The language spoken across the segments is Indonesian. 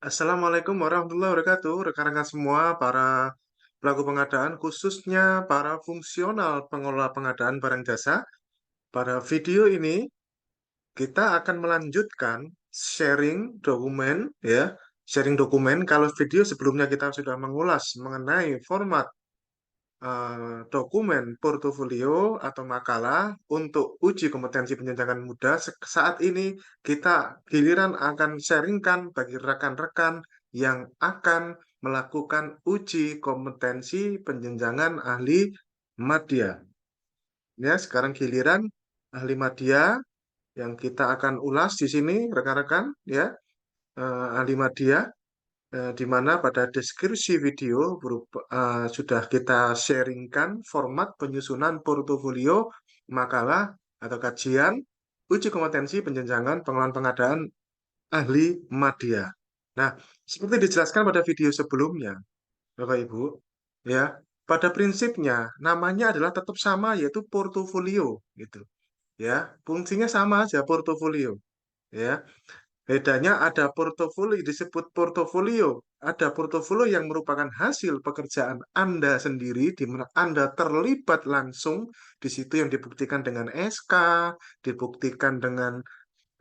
Assalamualaikum warahmatullahi wabarakatuh, rekan-rekan semua, para pelaku pengadaan, khususnya para fungsional pengelola pengadaan barang jasa. Pada video ini, kita akan melanjutkan sharing dokumen, ya, sharing dokumen. Kalau video sebelumnya kita sudah mengulas mengenai format dokumen portofolio atau makalah untuk uji kompetensi penjenjangan muda. Saat ini kita giliran akan sharingkan bagi rekan-rekan yang akan melakukan uji kompetensi penjenjangan ahli madya. Ya, sekarang giliran ahli madya yang kita akan ulas di sini, rekan-rekan, ya, ahli madya di mana pada deskripsi video sudah kita sharingkan format penyusunan portofolio makalah atau kajian uji kompetensi penjenjangan pengelolaan pengadaan ahli madya. Nah, seperti dijelaskan pada video sebelumnya, Bapak Ibu, ya, pada prinsipnya namanya adalah tetap sama yaitu portofolio gitu. Ya, fungsinya sama aja portofolio, ya. Bedanya ada portofolio disebut portofolio. Ada portofolio yang merupakan hasil pekerjaan Anda sendiri, di mana Anda terlibat langsung di situ yang dibuktikan dengan SK, dibuktikan dengan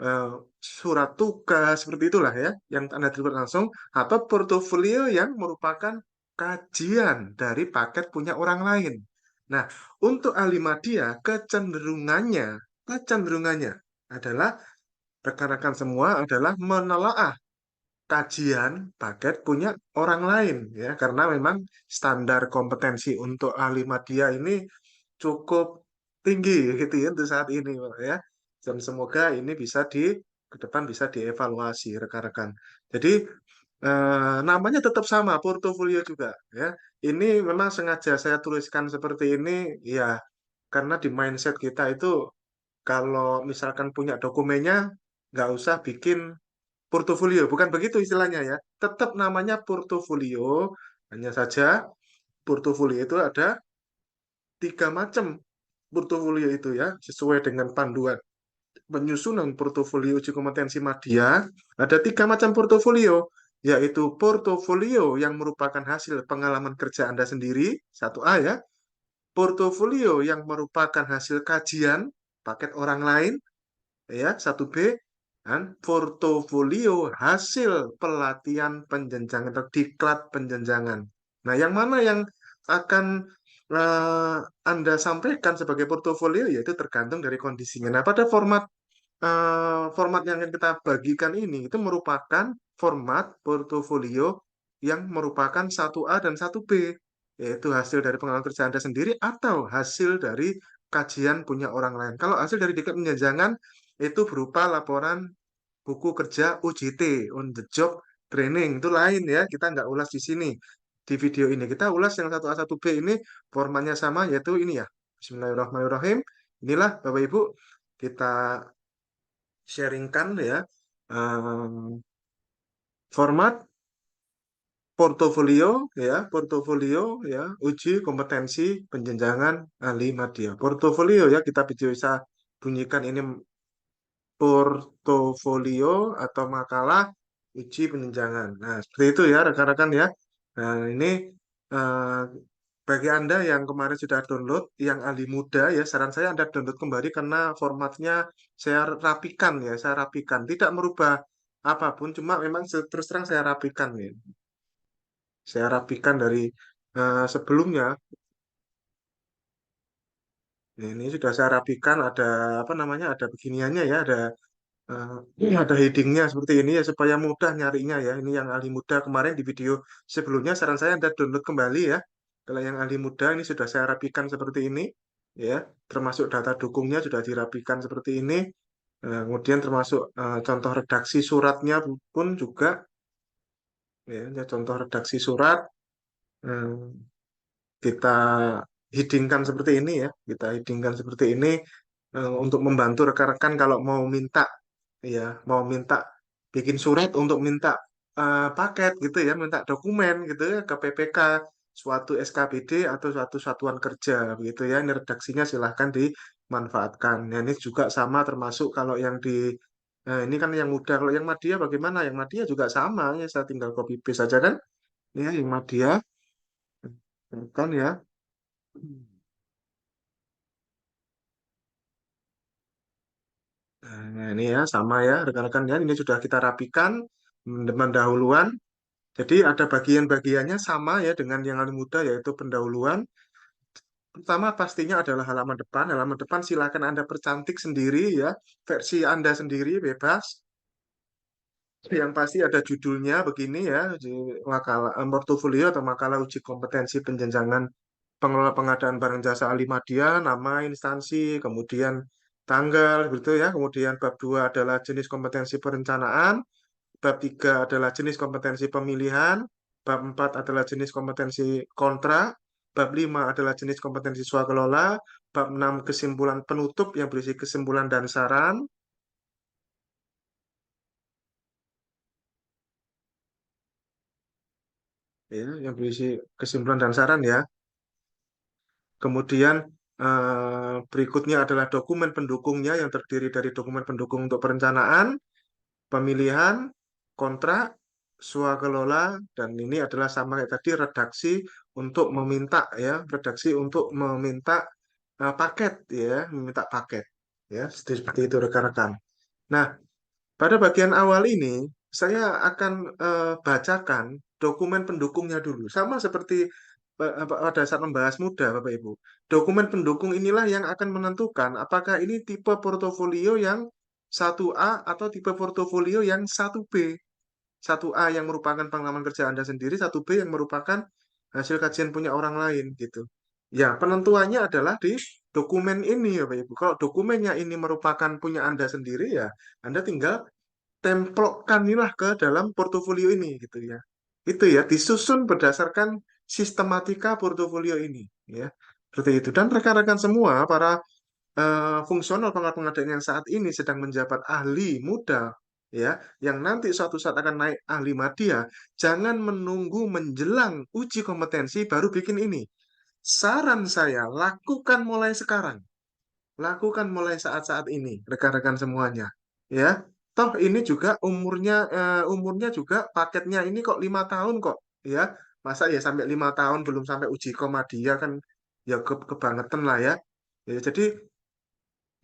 eh, surat tugas, seperti itulah ya, yang Anda terlibat langsung. Atau portofolio yang merupakan kajian dari paket punya orang lain. Nah, untuk ahli media kecenderungannya adalah rekan-rekan semua adalah menelaah kajian paket punya orang lain ya karena memang standar kompetensi untuk ahli media ini cukup tinggi gitu ya untuk saat ini Pak, ya dan semoga ini bisa ke depan bisa dievaluasi rekan-rekan. Jadi namanya tetap sama portofolio juga ya. Ini memang sengaja saya tuliskan seperti ini ya karena di mindset kita itu kalau misalkan punya dokumennya nggak usah bikin portofolio, bukan begitu istilahnya ya. Tetap namanya portofolio, hanya saja portofolio itu ada tiga macam portofolio itu ya, sesuai dengan panduan penyusunan portofolio uji kompetensi media. Ada tiga macam portofolio, yaitu portofolio yang merupakan hasil pengalaman kerja Anda sendiri, satu A ya, portofolio yang merupakan hasil kajian paket orang lain, ya satu B, dan portofolio hasil pelatihan penjenjangan atau diklat penjenjangan. Nah, yang mana yang akan eh, Anda sampaikan sebagai portofolio yaitu tergantung dari kondisinya. Nah, pada format yang kita bagikan ini itu merupakan format portofolio yang merupakan satu A dan satu B, yaitu hasil dari pengalaman kerja Anda sendiri atau hasil dari kajian punya orang lain. Kalau hasil dari diklat penjenjangan itu berupa laporan buku kerja UJT, on the job training, itu lain ya, kita nggak ulas di sini. Di video ini kita ulas yang satu A satu B ini formatnya sama yaitu ini ya. Bismillahirrahmanirrahim. Inilah Bapak Ibu kita sharingkan ya format portofolio portofolio ya uji kompetensi penjenjangan ahli media. Portofolio ya kita bisa bunyikan ini portofolio atau makalah uji penjenjangan. Nah, seperti itu ya rekan-rekan ya. Nah, ini eh, bagi Anda yang kemarin sudah download, yang ahli muda ya, saran saya Anda download kembali karena formatnya saya rapikan ya, saya rapikan. Tidak merubah apapun, cuma memang terus terang saya rapikan ya. Saya rapikan dari sebelumnya. Ini sudah saya rapikan, ada apa namanya, ada beginiannya ya, ada headingnya seperti ini ya supaya mudah nyarinya ya. Ini yang ahli muda kemarin di video sebelumnya saran saya Anda download kembali ya. Kalau yang ahli muda ini sudah saya rapikan seperti ini ya, termasuk data dukungnya sudah dirapikan seperti ini. Kemudian termasuk contoh redaksi suratnya pun juga ya, contoh redaksi surat eh, kita headingkan seperti ini ya. Kita headingkan seperti ini untuk membantu rekan-rekan kalau mau minta ya mau minta bikin surat untuk minta paket gitu ya, minta dokumen gitu ya ke PPK suatu SKPD atau suatu satuan kerja begitu ya. Ini redaksinya silahkan dimanfaatkan. Nah, ini juga sama termasuk kalau yang di Nah, ini kan yang muda. Kalau yang Madya bagaimana? Yang Madya juga sama ya, saya tinggal copy paste saja kan. Ya, yang Madya kan ya. Nah, ini ya sama ya rekan-rekan ya. Ini sudah kita rapikan pendahuluan. Jadi ada bagian-bagiannya sama ya dengan yang paling muda yaitu pendahuluan. Pertama pastinya adalah halaman depan. Halaman depan silakan Anda percantik sendiri ya. Versi Anda sendiri bebas. Yang pasti ada judulnya begini ya, makalah portofolio atau makalah uji kompetensi penjenjangan pengelola pengadaan barang jasa ahli media, nama instansi, kemudian tanggal gitu ya. Kemudian bab 2 adalah jenis kompetensi perencanaan, bab 3 adalah jenis kompetensi pemilihan, bab 4 adalah jenis kompetensi kontrak, bab 5 adalah jenis kompetensi swakelola, bab 6 kesimpulan penutup yang berisi kesimpulan dan saran, ya, yang berisi kesimpulan dan saran ya. Kemudian berikutnya adalah dokumen pendukungnya yang terdiri dari dokumen pendukung untuk perencanaan, pemilihan, kontrak, swakelola, dan ini adalah sama kayak tadi redaksi untuk meminta ya, redaksi untuk meminta paket ya, meminta paket ya, seperti itu rekan-rekan. Nah, pada bagian awal ini, saya akan bacakan dokumen pendukungnya dulu. Sama seperti pada saat membahas muda, Bapak Ibu. Dokumen pendukung inilah yang akan menentukan apakah ini tipe portofolio yang 1A atau tipe portofolio yang 1B. 1A yang merupakan pengalaman kerja Anda sendiri, 1B yang merupakan hasil kajian punya orang lain gitu. Ya, penentuannya adalah di dokumen ini ya Bapak Ibu. Kalau dokumennya ini merupakan punya Anda sendiri ya, Anda tinggal templokanilah ke dalam portofolio ini gitu ya. Itu ya, disusun berdasarkan sistematika portofolio ini ya. Seperti itu. Dan rekan-rekan semua, para fungsional pengadaan yang saat ini sedang menjabat ahli muda ya, yang nanti suatu saat akan naik ahli madya, jangan menunggu menjelang uji kompetensi baru bikin ini. Saran saya, lakukan mulai sekarang. Lakukan mulai saat-saat ini, rekan-rekan semuanya. Ya, toh ini juga umurnya juga paketnya ini kok 5 tahun kok. Ya, masa ya sampai 5 tahun belum sampai uji komadia kan ya kebangetan lah ya. Ya, jadi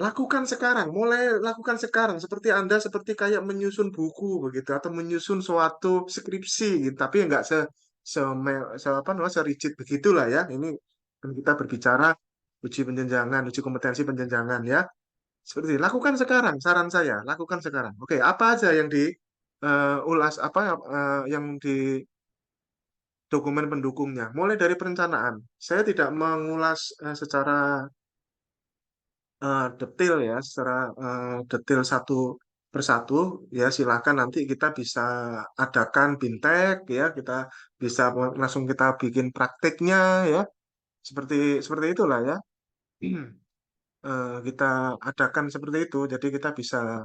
lakukan sekarang, mulai lakukan sekarang. Seperti Anda seperti kayak menyusun buku begitu atau menyusun suatu skripsi gitu. Tapi nggak apa namanya serigid begitulah ya. Ini kan kita berbicara uji penjenjangan, uji kompetensi penjenjangan ya. Seperti itu. Lakukan sekarang, saran saya, lakukan sekarang. Oke, apa aja yang di ulas apa yang di dokumen pendukungnya? Mulai dari perencanaan. Saya tidak mengulas secara detail ya, secara detail satu persatu ya. Silakan nanti kita bisa adakan bintek ya, kita bisa langsung kita bikin prakteknya ya, seperti seperti itulah ya. Kita adakan seperti itu, jadi kita bisa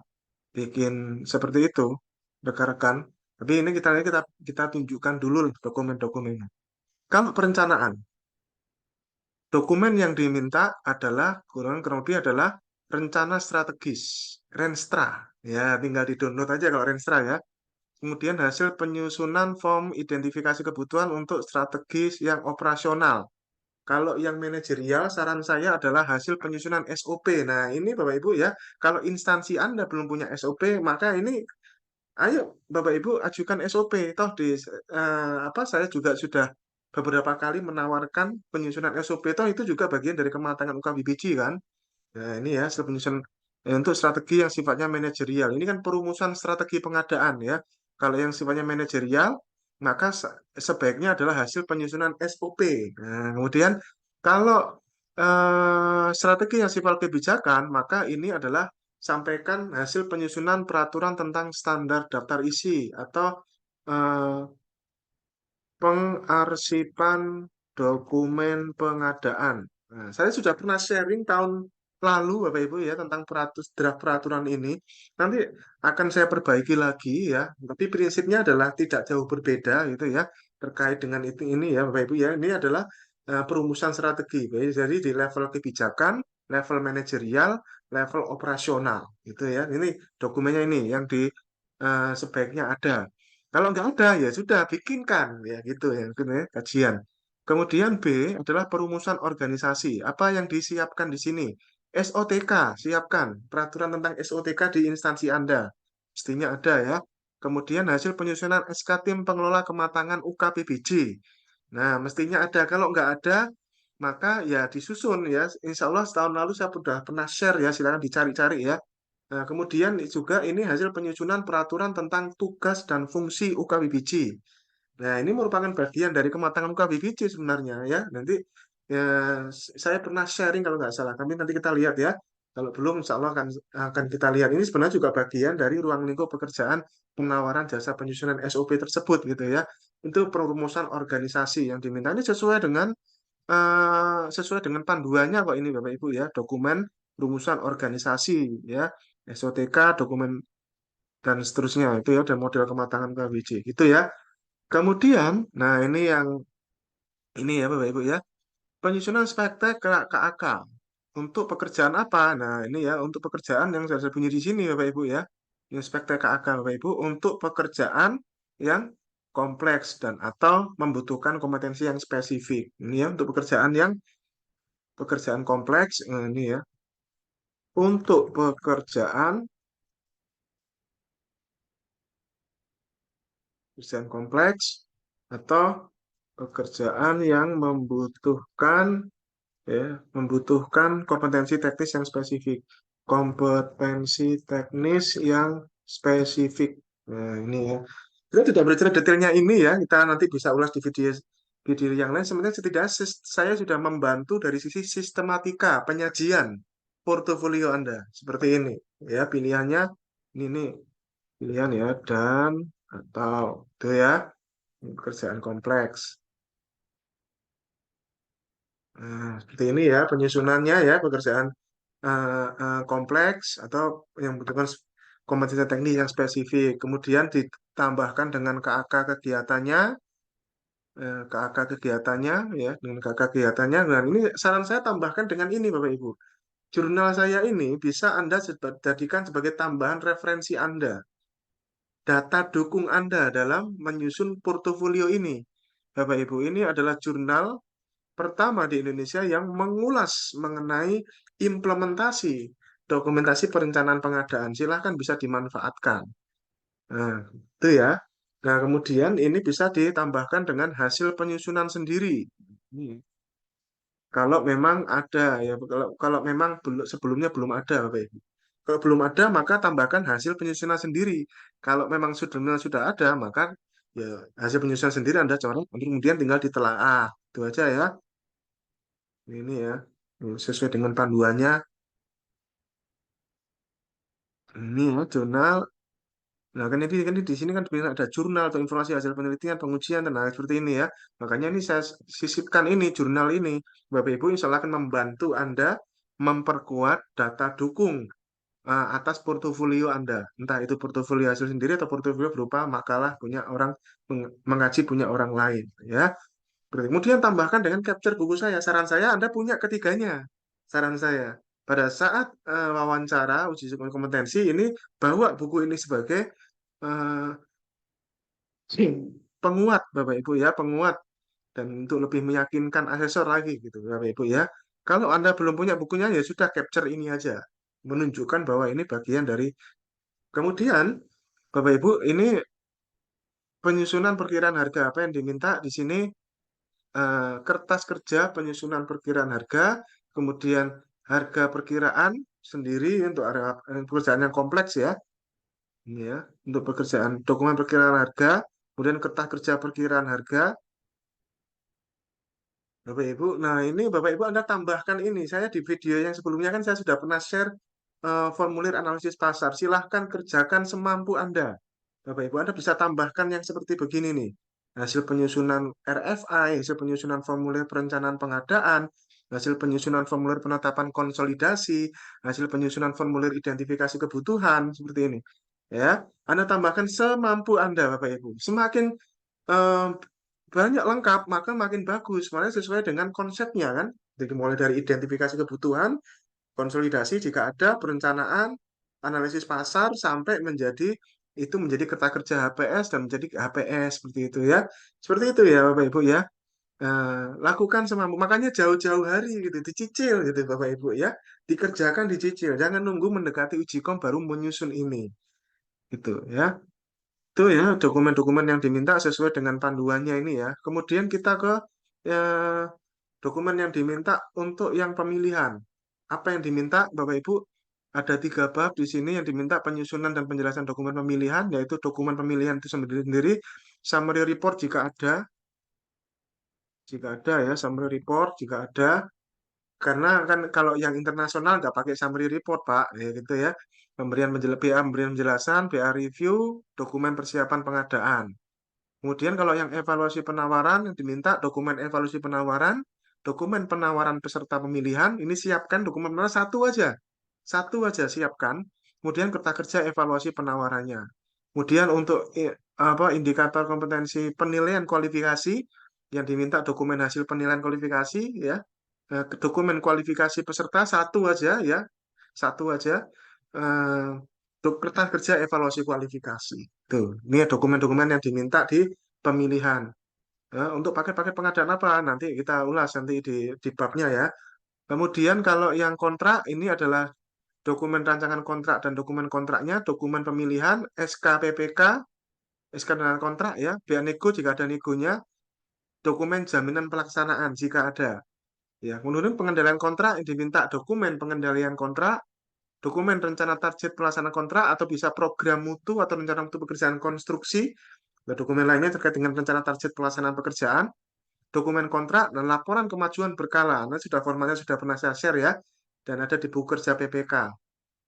bikin seperti itu rekan-rekan. Tapi ini kita kita tunjukkan dulu dokumen-dokumennya. Kalau perencanaan, dokumen yang diminta adalah kurang kurang lebih adalah rencana strategis, Renstra. Ya, tinggal di-download aja kalau Renstra ya. Kemudian hasil penyusunan form identifikasi kebutuhan untuk strategis yang operasional. Kalau yang manajerial, saran saya adalah hasil penyusunan SOP. Nah, ini Bapak Ibu ya, kalau instansi Anda belum punya SOP, maka ini ayo Bapak Ibu ajukan SOP. Toh di apa saya juga sudah beberapa kali menawarkan penyusunan SOP. Toh itu juga bagian dari kematangan UKBPJ kan. Nah, ini ya setelah penyusunan untuk strategi yang sifatnya manajerial. Ini kan perumusan strategi pengadaan ya. Kalau yang sifatnya manajerial, maka sebaiknya adalah hasil penyusunan SOP. Nah, kemudian kalau strategi yang sifat kebijakan, maka ini adalah sampaikan hasil penyusunan peraturan tentang standar daftar isi atau eh, pengarsipan dokumen pengadaan. Nah, saya sudah pernah sharing tahun lalu, Bapak Ibu ya, tentang draft peraturan ini. Nanti akan saya perbaiki lagi ya. Tapi prinsipnya adalah tidak jauh berbeda gitu ya terkait dengan itu ini ya, Bapak Ibu ya. Ini adalah perumusan strategi. Baik. Jadi di level kebijakan, level manajerial, level operasional, gitu ya. Ini dokumennya ini yang di sebaiknya ada. Kalau nggak ada ya sudah bikinkan ya gitu ya, gitu ya kajian. Kemudian B adalah perumusan organisasi. Apa yang disiapkan di sini? SOTK, siapkan peraturan tentang SOTK di instansi Anda. Mestinya ada ya. Kemudian hasil penyusunan SK tim pengelola kematangan UKPBJ. Nah, mestinya ada. Kalau nggak ada, maka ya disusun ya. Insya Allah setahun lalu saya sudah pernah share ya. Silakan dicari-cari ya. Nah, kemudian juga ini hasil penyusunan peraturan tentang tugas dan fungsi UKBPJ. Nah, ini merupakan bagian dari kematangan UKBPJ sebenarnya ya. Nanti ya, saya pernah sharing kalau nggak salah. Kami nanti kita lihat ya. Kalau belum, insya Allah akan kita lihat. Ini sebenarnya juga bagian dari ruang lingkup pekerjaan penawaran jasa penyusunan SOP tersebut gitu ya. Itu perumusan organisasi yang diminta. Ini sesuai dengan panduannya kok ini Bapak Ibu ya. Dokumen rumusan organisasi ya. SOTK, dokumen dan seterusnya itu ya dan model kematangan KWJ itu ya. Kemudian, nah ini ya Bapak Ibu ya, penyusunan spektek KAK untuk pekerjaan apa? Nah ini ya untuk pekerjaan yang saya bunyi di sini Bapak Ibu ya, ini spektek KAK Bapak Ibu untuk pekerjaan yang kompleks dan atau membutuhkan kompetensi yang spesifik. Ini ya untuk pekerjaan kompleks ini ya untuk pekerjaan kompleks atau pekerjaan yang membutuhkan kompetensi teknis yang spesifik. Kompetensi teknis yang spesifik. Nah, ini ya. Kita tidak bercerita detailnya ini ya. Kita nanti bisa ulas di video yang lain. Sebenarnya setidaknya saya sudah membantu dari sisi sistematika penyajian portofolio Anda. Seperti ini. Ya, pilihannya ini nih. Pilihan ya dan atau itu ya. Pekerjaan kompleks. Nah, seperti ini ya penyusunannya ya pekerjaan kompleks atau yang membutuhkan kompetensi teknis yang spesifik. Kemudian ditambahkan dengan KAK kegiatannya, dengan KAK kegiatannya. Dan ini saran saya tambahkan dengan ini Bapak Ibu. Jurnal saya ini bisa Anda jadikan sebagai tambahan referensi Anda, data dukung Anda dalam menyusun portofolio ini. Bapak Ibu, ini adalah jurnal pertama di Indonesia yang mengulas mengenai implementasi dokumentasi perencanaan pengadaan. Silahkan bisa dimanfaatkan. Nah, itu ya. Nah, kemudian ini bisa ditambahkan dengan hasil penyusunan sendiri. Ini. Kalau memang ada ya, kalau memang belum sebelumnya belum ada, Bapak Ibu. Kalau belum ada, maka tambahkan hasil penyusunan sendiri. Kalau memang sudah ada, maka ya hasil penyusunan sendiri Anda coret, kemudian tinggal ditelaah. Itu aja ya. Ini ya, sesuai dengan panduannya. Ini ya, jurnal. Nah, kan di sini kan bilang ada jurnal atau informasi hasil penelitian, pengujian, dan hal seperti ini ya. Makanya ini saya sisipkan ini, jurnal ini. Bapak Ibu insya Allah akan membantu Anda memperkuat data dukung atas portofolio Anda. Entah itu portofolio hasil sendiri atau portofolio berupa makalah punya orang, mengaji punya orang lain. Ya. Kemudian tambahkan dengan capture buku saya. Saran saya Anda punya ketiganya. Saran saya. Pada saat wawancara uji kompetensi ini bawa buku ini sebagai eh, penguat Bapak Ibu ya, penguat dan untuk lebih meyakinkan asesor lagi gitu Bapak Ibu ya. Kalau Anda belum punya bukunya ya sudah capture ini aja. Menunjukkan bahwa ini bagian dari kemudian Bapak Ibu ini penyusunan perkiraan harga apa yang diminta di sini kertas kerja penyusunan perkiraan harga, kemudian harga perkiraan sendiri untuk pekerjaan yang kompleks ya, ini ya, untuk pekerjaan dokumen perkiraan harga, kemudian kertas kerja perkiraan harga, Bapak Ibu. Nah ini Bapak Ibu Anda tambahkan ini, saya di video yang sebelumnya kan saya sudah pernah share formulir analisis pasar. Silahkan kerjakan semampu Anda. Bapak Ibu Anda bisa tambahkan yang seperti begini nih. Hasil penyusunan RFI, hasil penyusunan formulir perencanaan pengadaan, hasil penyusunan formulir penetapan konsolidasi, hasil penyusunan formulir identifikasi kebutuhan, seperti ini. Ya, Anda tambahkan semampu Anda, Bapak Ibu. Semakin eh, banyak lengkap, maka makin bagus. Makanya sesuai dengan konsepnya kan. Jadi mulai dari identifikasi kebutuhan, Konsolidasi jika ada perencanaan, analisis pasar sampai menjadi itu menjadi kerta kerja HPS dan menjadi HPS seperti itu ya. Seperti itu ya Bapak Ibu ya. Lakukan semampu. Makanya jauh-jauh hari gitu, dicicil gitu Bapak Ibu ya. Dikerjakan, dicicil. Jangan nunggu mendekati uji kom baru menyusun ini. Gitu ya. Itu ya dokumen-dokumen yang diminta sesuai dengan panduannya ini ya. Kemudian kita ke ya, dokumen yang diminta untuk yang pemilihan. Apa yang diminta Bapak Ibu? Ada 3 bab di sini yang diminta penyusunan dan penjelasan dokumen pemilihan, yaitu dokumen pemilihan itu sendiri-sendiri, summary report jika ada ya, summary report jika ada, karena kan kalau yang internasional nggak pakai summary report, Pak, ya gitu ya. BA memberian penjelasan, BA review, dokumen persiapan pengadaan. Kemudian kalau yang evaluasi penawaran yang diminta dokumen evaluasi penawaran, dokumen penawaran peserta pemilihan, ini siapkan dokumen penawaran satu aja siapkan. Kemudian kerta kerja evaluasi penawarannya. Kemudian untuk indikator kompetensi penilaian kualifikasi yang diminta dokumen hasil penilaian kualifikasi ya. Dokumen kualifikasi peserta satu aja ya, satu aja. Eh, Kertas kerja evaluasi kualifikasi. Tuh, ini dokumen-dokumen yang diminta di pemilihan. Untuk paket-paket pengadaan apa? Nanti kita ulas nanti di babnya ya. Kemudian kalau yang kontrak ini adalah dokumen rancangan kontrak dan dokumen kontraknya, dokumen pemilihan, SKPPK, SK dengan kontrak ya, biaya nego jika ada negonya, dokumen jaminan pelaksanaan jika ada. Ya, kemudian pengendalian kontrak yang diminta dokumen pengendalian kontrak, dokumen rencana target pelaksanaan kontrak atau bisa program mutu atau rencana mutu pekerjaan konstruksi, dan dokumen lainnya terkait dengan rencana target pelaksanaan pekerjaan, dokumen kontrak dan laporan kemajuan berkala. Nah, sudah formatnya sudah pernah saya share ya, dan ada di buku kerja PPK.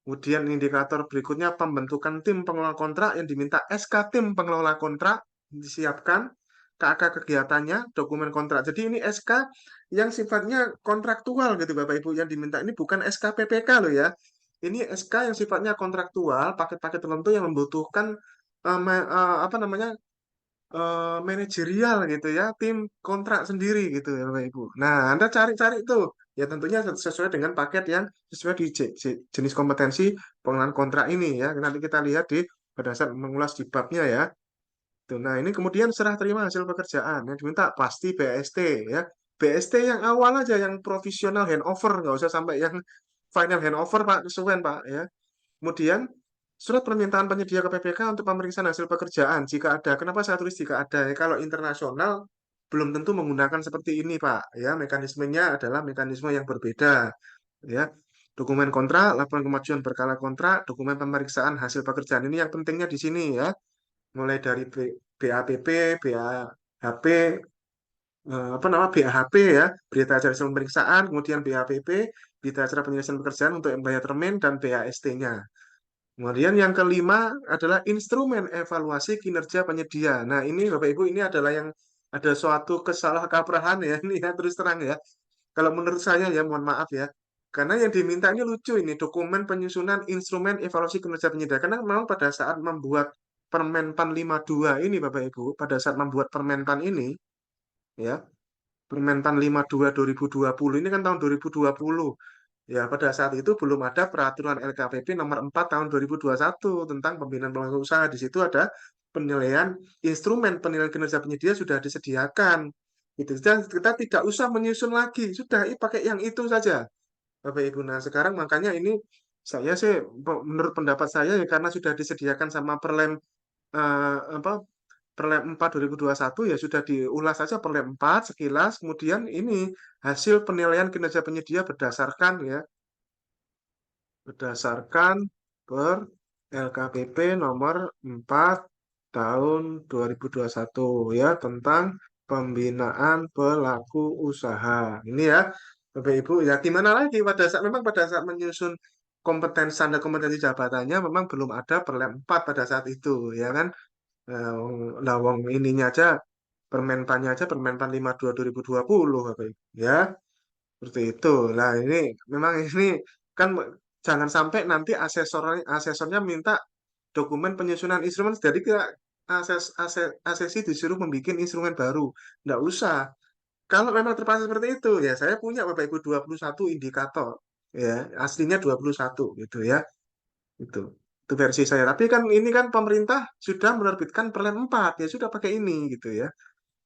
Kemudian indikator berikutnya pembentukan tim pengelola kontrak yang diminta SK tim pengelola kontrak disiapkan, KK kegiatannya, dokumen kontrak. Jadi ini SK yang sifatnya kontraktual gitu Bapak Ibu yang diminta ini bukan SK PPK loh ya. Ini SK yang sifatnya kontraktual, paket-paket tertentu yang membutuhkan apa namanya manajerial gitu ya, tim kontrak sendiri gitu ya Bapak Ibu. Nah, Anda cari-cari itu. Ya tentunya sesuai dengan paket yang sesuai di jenis kompetensi pengenalan kontrak ini ya. Nanti kita lihat pada saat mengulas di babnya ya. Tuh, nah, ini kemudian serah terima hasil pekerjaan yang diminta pasti BST ya. BST yang awal aja yang profesional handover, nggak usah sampai yang final handover Pak, kesuwen Pak ya. Kemudian surat permintaan penyedia ke PPK untuk pemeriksaan hasil pekerjaan jika ada. Kenapa saya tulis jika ada? Ya, kalau internasional belum tentu menggunakan seperti ini, Pak. Ya, mekanismenya adalah mekanisme yang berbeda. Ya, dokumen kontrak, laporan kemajuan berkala kontrak, dokumen pemeriksaan hasil pekerjaan ini yang pentingnya di sini ya. Mulai dari BAPP, BAHP, apa nama BAHP ya, berita acara hasil pemeriksaan, kemudian BAPP, berita acara penyelesaian pekerjaan untuk membayar termin dan BAST-nya. Kemudian yang kelima adalah instrumen evaluasi kinerja penyedia. Nah, ini Bapak Ibu ini adalah yang ada suatu kesalahkaprahan ya, ini ya terus terang ya. Kalau menurut saya ya mohon maaf ya. Karena yang diminta ini lucu ini dokumen penyusunan instrumen evaluasi kinerja penyedia. Karena memang pada saat membuat Permenpan 52 ini Bapak Ibu, pada saat membuat Permenpan ini ya, Permenpan 52 2020 ini kan tahun 2020. Ya, pada saat itu belum ada peraturan LKPP nomor 4 tahun 2021 tentang pembinaan pelaku usaha. Di situ ada penilaian instrumen penilaian kinerja penyedia sudah disediakan. Gitu. Dan kita tidak usah menyusun lagi, sudah pakai yang itu saja, Bapak Ibu. Nah, sekarang makanya ini saya sih menurut pendapat saya ya karena sudah disediakan sama Perlem apa Perlem 4 2021 ya sudah diulas saja Perlem 4 sekilas. Kemudian ini hasil penilaian kinerja penyedia berdasarkan per LKPP nomor 4 tahun 2021 ya tentang pembinaan pelaku usaha. Ini ya Bapak Ibu ya gimana lagi pada saat menyusun kompetensi standar kompetensi jabatannya memang belum ada Perlem 4 pada saat itu ya kan. Nah, wong ininya aja Permenpannya aja Permenpan 52 2020 Bapak Ibu ya. Seperti itu. Nah, ini memang ini kan jangan sampai nanti asesornya minta dokumen penyusunan instrumen jadi kita asesi disuruh membuat instrumen baru. Nggak usah. Kalau memang terpaksa seperti itu, ya saya punya Bapak Ibu 21 indikator. ya. Aslinya 21 gitu ya. Itu. Itu versi saya. Tapi kan ini kan pemerintah sudah menerbitkan Perlen 4 ya sudah pakai ini gitu ya.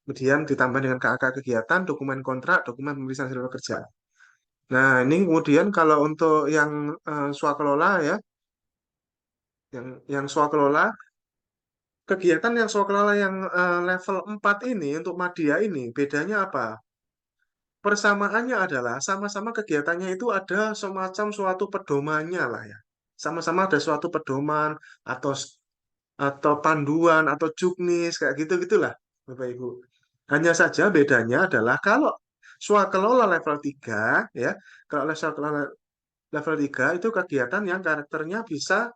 Kemudian ditambah dengan KAK kegiatan, dokumen kontrak, dokumen pemeriksaan hasil kerja. Nah, ini kemudian kalau untuk yang swakelola ya, yang swakelola, kegiatan yang swakelola yang level 4 ini untuk media ini bedanya apa? Persamaannya adalah sama-sama kegiatannya itu ada semacam suatu pedomannya lah ya. Sama-sama ada suatu pedoman atau panduan atau juknis kayak gitu-gitulah Bapak Ibu. Hanya saja bedanya adalah kalau swakelola level 3 ya, kalau swakelola level 3 itu kegiatan yang karakternya bisa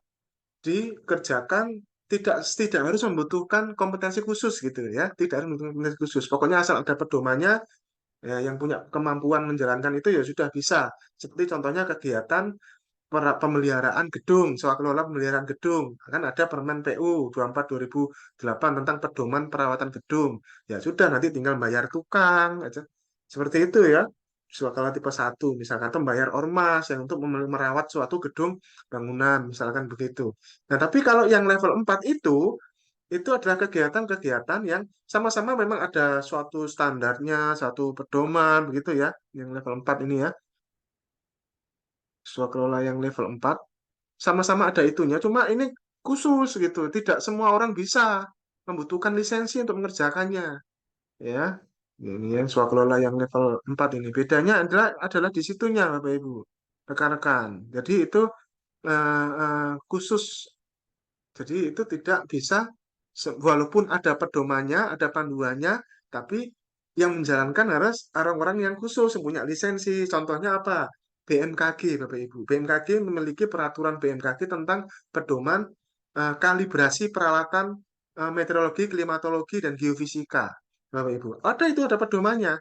dikerjakan tidak harus membutuhkan kompetensi khusus gitu ya, tidak harus membutuhkan kompetensi khusus. Pokoknya asal ada pedomannya ya, yang punya kemampuan menjalankan itu ya sudah bisa. Seperti contohnya kegiatan pemeliharaan gedung, soal kelola pemeliharaan gedung. Kan ada Permen PU 24/2008 tentang pedoman perawatan gedung. Ya sudah, nanti tinggal bayar tukang aja. Seperti itu ya. Soal tipe satu, misalkan atau bayar ormas yang untuk merawat suatu gedung bangunan, misalkan begitu. Nah, tapi kalau yang level 4 itu adalah kegiatan-kegiatan yang sama-sama memang ada suatu standarnya, suatu pedoman begitu ya, yang level 4 ini ya. Swakelola yang level 4 sama-sama ada itunya, cuma ini khusus gitu. Tidak semua orang bisa membutuhkan lisensi untuk mengerjakannya, ya. Ini yang swakelola yang level 4 ini. Bedanya adalah di situnya, Bapak Ibu, rekan-rekan. Jadi itu khusus. Jadi itu tidak bisa, walaupun ada pedomannya, ada panduannya, tapi yang menjalankan harus orang-orang yang khusus, yang punya lisensi. Contohnya apa? BMKG, Bapak Ibu. BMKG memiliki peraturan BMKG tentang pedoman kalibrasi peralatan meteorologi, klimatologi, dan geofisika, Bapak Ibu. Ada pedomannya.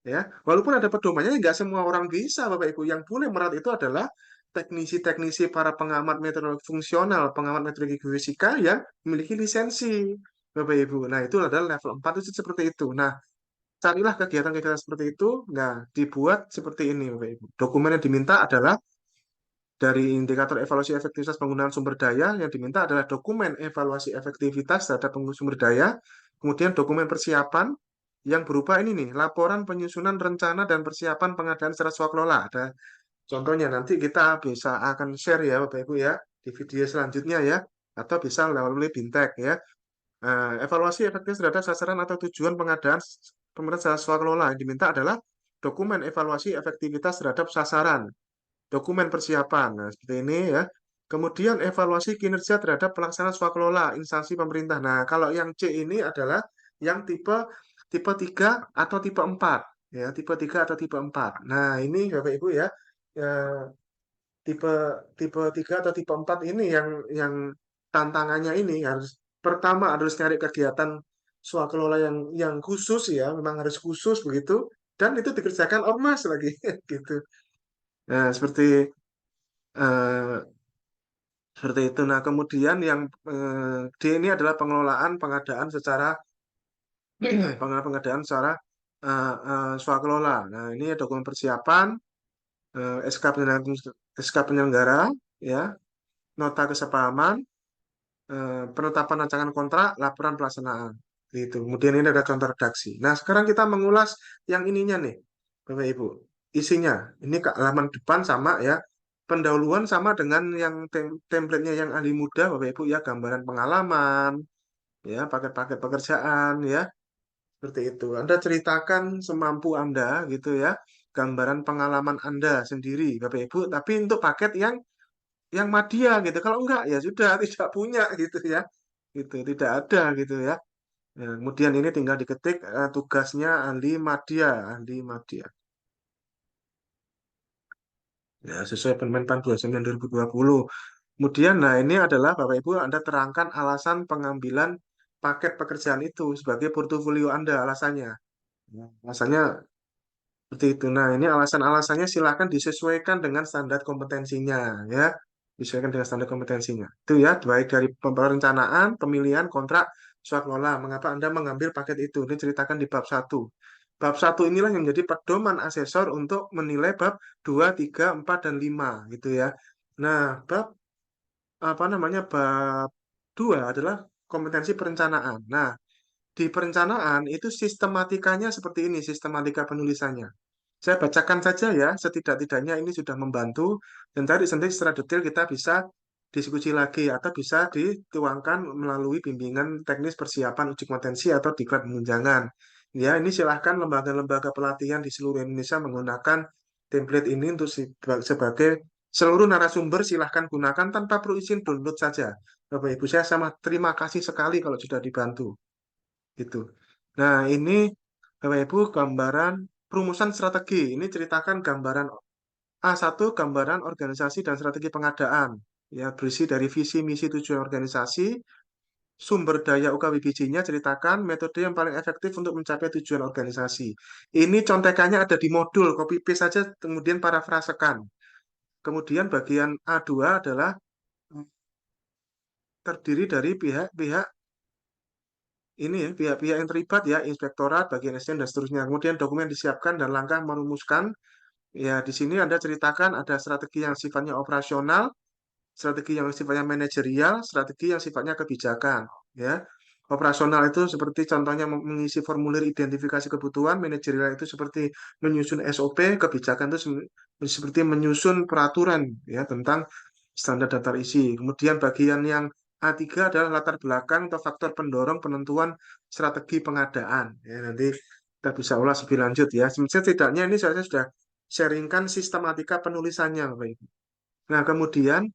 Ya, walaupun ada pedomannya, nggak semua orang bisa, Bapak Ibu. Yang boleh merawat itu adalah teknisi-teknisi para pengamat meteorologi fungsional, pengamat meteorologi geofisika yang memiliki lisensi, Bapak Ibu. Nah, itu adalah level 4 itu seperti itu. Nah, carilah kegiatan-kegiatan seperti itu. Nah, dibuat seperti ini, Bapak Ibu. Dokumen yang diminta adalah dari indikator evaluasi efektivitas penggunaan sumber daya, yang diminta adalah dokumen evaluasi efektivitas terhadap penggunaan sumber daya, kemudian dokumen persiapan yang berupa ini nih, laporan penyusunan rencana dan persiapan pengadaan secara swakelola. Ada contohnya, nanti kita bisa akan share ya Bapak Ibu ya di video selanjutnya ya, atau bisa melalui Bintek ya. Evaluasi efektivitas terhadap sasaran atau tujuan pengadaan pemerintah secara swakelola yang diminta adalah dokumen evaluasi efektivitas terhadap sasaran, dokumen persiapan. Nah, seperti ini ya. Kemudian evaluasi kinerja terhadap pelaksanaan swakelola instansi pemerintah. Nah, kalau yang C ini adalah yang tipe tipe 3 atau tipe 4 ya, tipe 3 atau tipe 4. Nah, ini Bapak Ibu ya, tipe tipe 3 atau tipe 4 ini yang tantangannya ini harus pertama harus nyari kegiatan swakelola yang khusus ya, memang harus khusus begitu, dan itu dikerjakan ormas lagi gitu. Nah, eh, seperti itu. Nah, kemudian yang D ini adalah pengelolaan pengadaan secara pengadaan secara swakelola. Nah, ini dokumen persiapan, SK penyelenggara, ya, nota kesepahaman, penetapan rancangan kontrak, laporan pelaksanaan. Gitu. Kemudian ini ada contoh redaksi. Nah, sekarang kita mengulas yang ininya nih, Bapak Ibu. Isinya, ini ke halaman depan sama ya. Pendahuluan sama dengan yang template-nya yang ahli muda, Bapak Ibu ya, gambaran pengalaman, ya, paket-paket pekerjaan, ya, seperti itu. Anda ceritakan semampu Anda, gitu ya, gambaran pengalaman Anda sendiri, Bapak Ibu, tapi untuk paket yang Madya gitu. Kalau enggak ya sudah tidak punya gitu ya. Gitu, tidak ada gitu ya. Nah, kemudian ini tinggal diketik tugasnya ahli Madya, ahli Madya. Ya, sesuai Permen 429 2020. Kemudian, nah ini adalah Bapak Ibu, Anda terangkan alasan pengambilan paket pekerjaan itu sebagai portofolio Anda, alasannya. Nah, alasannya seperti itu. Nah, ini alasan-alasannya silakan disesuaikan dengan standar kompetensinya, ya. Disesuaikan dengan standar kompetensinya. Itu ya, baik dari perencanaan, pemilihan, kontrak, swak lola. Mengapa Anda mengambil paket itu? Ini ceritakan di bab 1. Bab 1 inilah yang menjadi pedoman asesor untuk menilai bab 2, 3, 4, dan 5 gitu ya. Nah, bab apa namanya? Bab 2 adalah kompetensi perencanaan. Nah, di perencanaan itu sistematikanya seperti ini, sistematika penulisannya. Saya bacakan saja ya, setidak-tidaknya ini sudah membantu, dan tadi nanti secara detail kita bisa diskusi lagi atau bisa dituangkan melalui bimbingan teknis persiapan uji kompetensi atau diklat penunjangan. Ya, ini silahkan lembaga-lembaga pelatihan di seluruh Indonesia menggunakan template ini untuk sebagai seluruh narasumber silahkan gunakan tanpa perlu izin download saja. Bapak Ibu saya sama terima kasih sekali kalau sudah dibantu gitu. Nah, ini Bapak Ibu gambaran perumusan strategi. Ini ceritakan gambaran A1 gambaran organisasi dan strategi pengadaan. Ya, berisi dari visi, misi, tujuan organisasi, sumber daya UKWBJ-nya ceritakan metode yang paling efektif untuk mencapai tujuan organisasi. Ini contekannya ada di modul, copy paste saja kemudian parafrasekan. Kemudian bagian A2 adalah terdiri dari pihak-pihak ini ya, pihak-pihak yang terlibat ya, inspektorat, bagian SDM dan seterusnya. Kemudian dokumen disiapkan dan langkah merumuskan. Ya, di sini Anda ceritakan ada strategi yang sifatnya operasional, strategi yang sifatnya manajerial, strategi yang sifatnya kebijakan. Ya, operasional itu seperti contohnya mengisi formulir identifikasi kebutuhan, manajerial itu seperti menyusun SOP, kebijakan itu seperti menyusun peraturan ya tentang standar daftar isi. Kemudian bagian yang A3 adalah latar belakang atau faktor pendorong penentuan strategi pengadaan. Ya, nanti kita bisa ulas lebih lanjut ya. Setidaknya ini saya sudah sharingkan sistematika penulisannya, Bapak Ibu. Nah, kemudian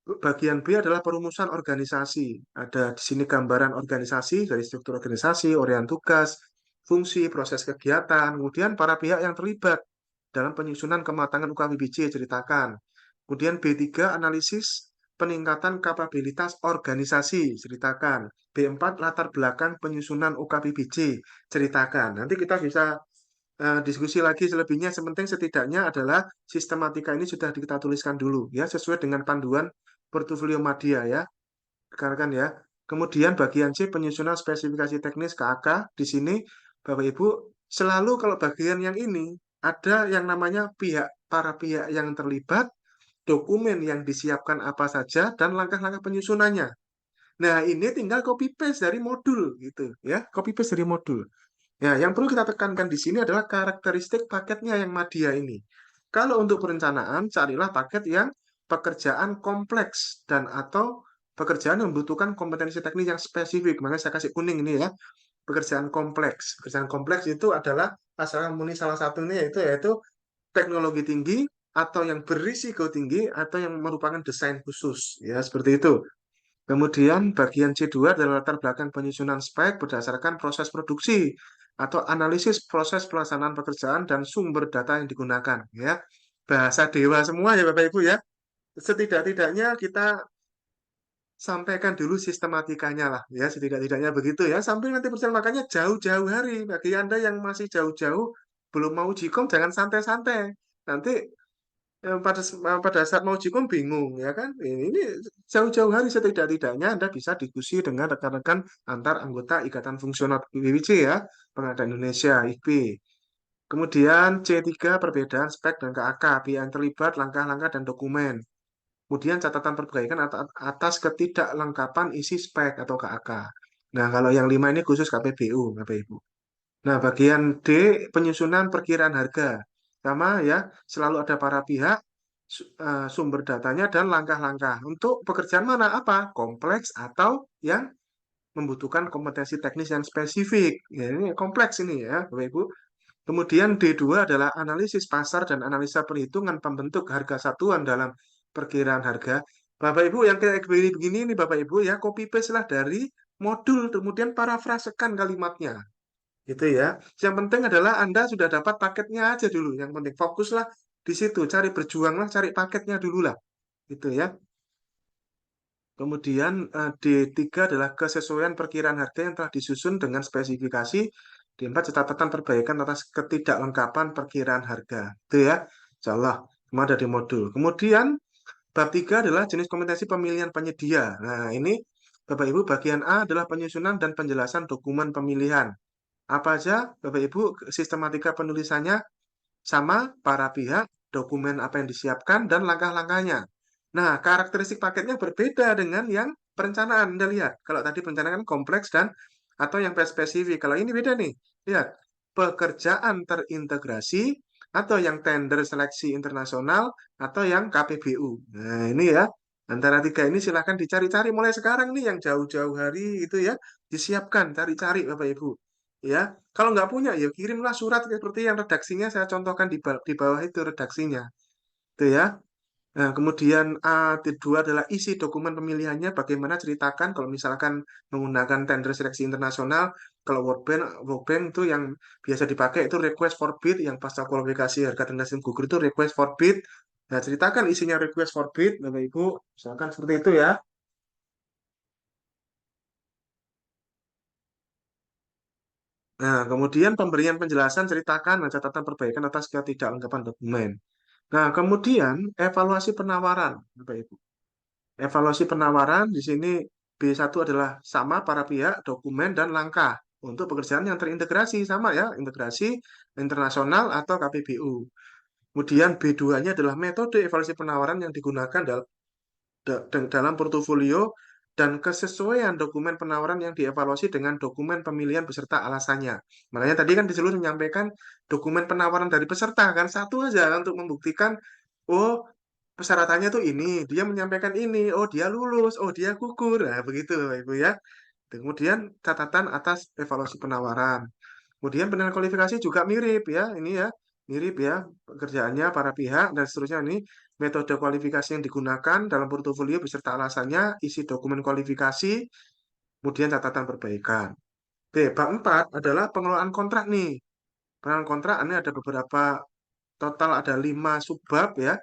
bagian B adalah perumusan organisasi. Ada di sini gambaran organisasi dari struktur organisasi, orian tugas, fungsi, proses kegiatan, kemudian para pihak yang terlibat dalam penyusunan kematangan UKWBJ ceritakan. Kemudian B3 analisis peningkatan kapabilitas organisasi ceritakan. B4 latar belakang penyusunan UKWBJ ceritakan. Nanti kita bisa diskusi lagi selebihnya. Sepenting setidaknya adalah sistematika ini sudah kita tuliskan dulu ya sesuai dengan panduan portofolio media ya, rekan-rekan ya. Kemudian bagian C penyusunan spesifikasi teknis KAK di sini Bapak Ibu selalu kalau bagian yang ini ada yang namanya para pihak yang terlibat, dokumen yang disiapkan apa saja dan langkah-langkah penyusunannya. Nah, ini tinggal copy paste dari modul gitu ya, copy paste dari modul. Ya, yang perlu kita tekankan di sini adalah karakteristik paketnya yang Madya ini. Kalau untuk perencanaan, carilah paket yang pekerjaan kompleks dan atau pekerjaan yang membutuhkan kompetensi teknis yang spesifik. Makanya saya kasih kuning ini ya, pekerjaan kompleks. Pekerjaan kompleks itu adalah asal muni salah satunya yaitu teknologi tinggi atau yang berisiko tinggi atau yang merupakan desain khusus. Ya, seperti itu. Kemudian bagian C2 adalah latar belakang penyusunan spek berdasarkan proses produksi atau analisis proses pelaksanaan pekerjaan dan sumber data yang digunakan. Ya, bahasa dewa semua ya Bapak Ibu ya. Setidak-tidaknya kita sampaikan dulu sistematikanya lah ya, setidak-tidaknya begitu ya. Sampai nanti perjalanan makanya jauh-jauh hari bagi Anda yang masih jauh-jauh belum mau jikom jangan santai-santai. Nanti pada saat mau jikom bingung ya kan ini jauh-jauh hari setidak-tidaknya Anda bisa diskusi dengan rekan-rekan antar anggota Ikatan Fungsional IWC ya Pengadaan Indonesia IKP. Kemudian C3 perbedaan spek dan KAK pihak yang terlibat langkah-langkah dan dokumen. Kemudian catatan perbaikan atas ketidaklengkapan isi spek atau KAK. Nah, kalau yang 5 ini khusus KPBU, Bapak Ibu. Nah, bagian D, penyusunan perkiraan harga. Sama ya, selalu ada para pihak, sumber datanya, dan langkah-langkah. Untuk pekerjaan mana? Apa? Kompleks atau yang membutuhkan kompetensi teknis yang spesifik. Ya, ini kompleks ini ya, Bapak Ibu. Kemudian D2 adalah analisis pasar dan analisa perhitungan pembentuk harga satuan dalam perkiraan harga. Bapak Ibu yang kayak begini nih Bapak Ibu ya, copy paste lah dari modul, kemudian parafrasekan kalimatnya gitu ya. Yang penting adalah Anda sudah dapat paketnya aja dulu. Yang penting fokuslah di situ, cari berjuanglah, cari paketnya dulu lah. Gitu ya. Kemudian D3 adalah kesesuaian perkiraan harga yang telah disusun dengan spesifikasi. D4 catatan perbaikan atas ketidaklengkapan perkiraan harga. Itu ya. Insya Allah. Semua ada di modul. Kemudian bab 3 adalah jenis kompetensi pemilihan penyedia. Nah, ini Bapak Ibu bagian A adalah penyusunan dan penjelasan dokumen pemilihan. Apa aja, Bapak Ibu, sistematika penulisannya sama para pihak, dokumen apa yang disiapkan, dan langkah-langkahnya. Nah, karakteristik paketnya berbeda dengan yang perencanaan. Anda lihat, kalau tadi perencanaan kan kompleks dan atau yang spesifik. Kalau ini beda nih. Lihat, pekerjaan terintegrasi atau yang tender seleksi internasional atau yang KPBU. Nah, ini ya. Antara tiga ini silahkan dicari-cari mulai sekarang nih yang jauh-jauh hari itu ya. Disiapkan, cari-cari Bapak Ibu. Ya, kalau nggak punya ya kirimlah surat seperti yang redaksinya saya contohkan di bawah itu redaksinya. Itu ya. Nah, kemudian kedua adalah isi dokumen pemilihannya, bagaimana ceritakan kalau misalkan menggunakan tender seleksi internasional, kalau World Bank itu yang biasa dipakai itu request for bid, yang pasca kualifikasi harga dan nasib gugur itu request for bid. Nah, ceritakan isinya request for bid, Bapak Ibu, misalkan seperti itu ya. Nah, kemudian pemberian penjelasan ceritakan dan catatan perbaikan atas ketidaklengkapan dokumen. Nah, kemudian evaluasi penawaran, Bapak Ibu. Evaluasi penawaran di sini B1 adalah sama para pihak, dokumen, dan langkah untuk pekerjaan yang terintegrasi sama ya, integrasi internasional atau KPBU. Kemudian B2-nya adalah metode evaluasi penawaran yang digunakan dalam portofolio dan kesesuaian dokumen penawaran yang dievaluasi dengan dokumen pemilihan beserta alasannya. Makanya tadi kan disuruh menyampaikan dokumen penawaran dari peserta kan satu aja untuk membuktikan oh persyaratannya tuh ini, dia menyampaikan ini, oh dia lulus, oh dia gugur, nah begitu Bapak Ibu ya. Kemudian catatan atas evaluasi penawaran. Kemudian penilaian kualifikasi juga mirip ya, ini ya, mirip ya pekerjaannya para pihak dan seterusnya ini metode kualifikasi yang digunakan dalam portofolio beserta alasannya, isi dokumen kualifikasi, kemudian catatan perbaikan. Oke, bab 4 adalah pengelolaan kontrak nih. Pengelolaan kontrak ini ada beberapa, total ada 5 subbab ya.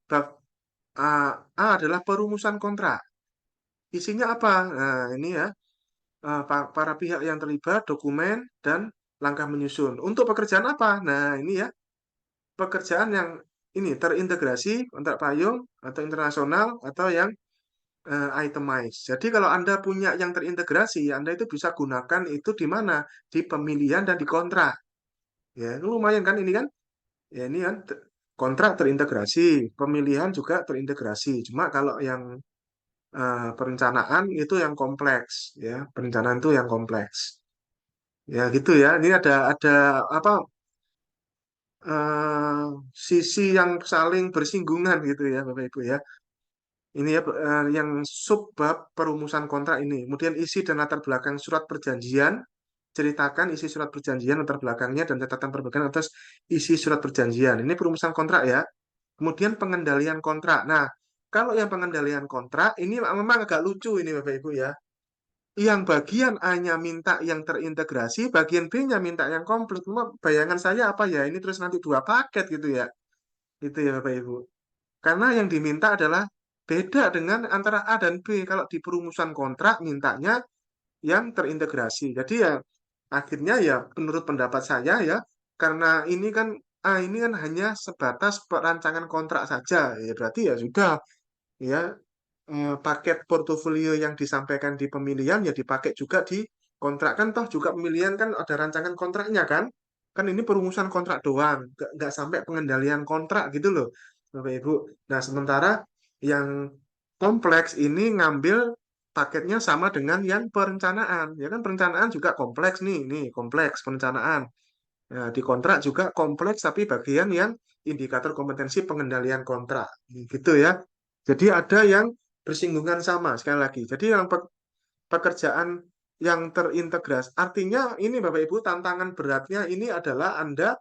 Bab A adalah perumusan kontrak. Isinya apa? Nah, ini ya, para pihak yang terlibat, dokumen, dan langkah menyusun. Untuk pekerjaan apa? Nah, ini ya, pekerjaan yang ini terintegrasi, kontrak payung, atau internasional, atau yang itemized. Jadi kalau Anda punya yang terintegrasi, Anda itu bisa gunakan itu di mana? Di pemilihan dan di kontrak. Ya, ini lumayan kan ini kan? Ya, ini kan kontrak terintegrasi, pemilihan juga terintegrasi. Cuma kalau yang perencanaan itu yang kompleks ya, perencanaan itu yang kompleks ya gitu ya. Ini ada apa, eh, sisi yang saling bersinggungan gitu ya Bapak Ibu ya. Ini ya yang subbab perumusan kontrak ini, kemudian isi dan latar belakang surat perjanjian, ceritakan isi surat perjanjian, latar belakangnya, dan catatan perbaikan atas isi surat perjanjian. Ini perumusan kontrak ya. Kemudian pengendalian kontrak. Nah, kalau yang pengendalian kontrak ini memang agak lucu ini Bapak Ibu ya. Yang bagian A-nya minta yang terintegrasi, bagian B-nya minta yang komplit. Cuma bayangan saya apa ya? Ini terus nanti dua paket gitu ya. Gitu ya Bapak Ibu. Karena yang diminta adalah beda dengan antara A dan B. Kalau di perumusan kontrak mintanya yang terintegrasi. Jadi ya akhirnya ya menurut pendapat saya ya, karena ini kan A ini kan hanya sebatas perancangan kontrak saja. Ya berarti ya sudah ya, paket portofolio yang disampaikan di pemilihan ya dipakai juga di kontrak kan, toh juga pemilihan kan ada rancangan kontraknya kan, kan ini perumusan kontrak doang, nggak sampai pengendalian kontrak gitu loh Bapak Ibu. Nah sementara yang kompleks ini ngambil paketnya sama dengan yang perencanaan ya kan, perencanaan juga kompleks nih kompleks perencanaan. Nah, di kontrak juga kompleks tapi bagian yang indikator kompetensi pengendalian kontrak gitu ya. Jadi ada yang bersinggungan sama sekali lagi. Jadi yang pekerjaan yang terintegrasi artinya ini Bapak Ibu, tantangan beratnya ini adalah Anda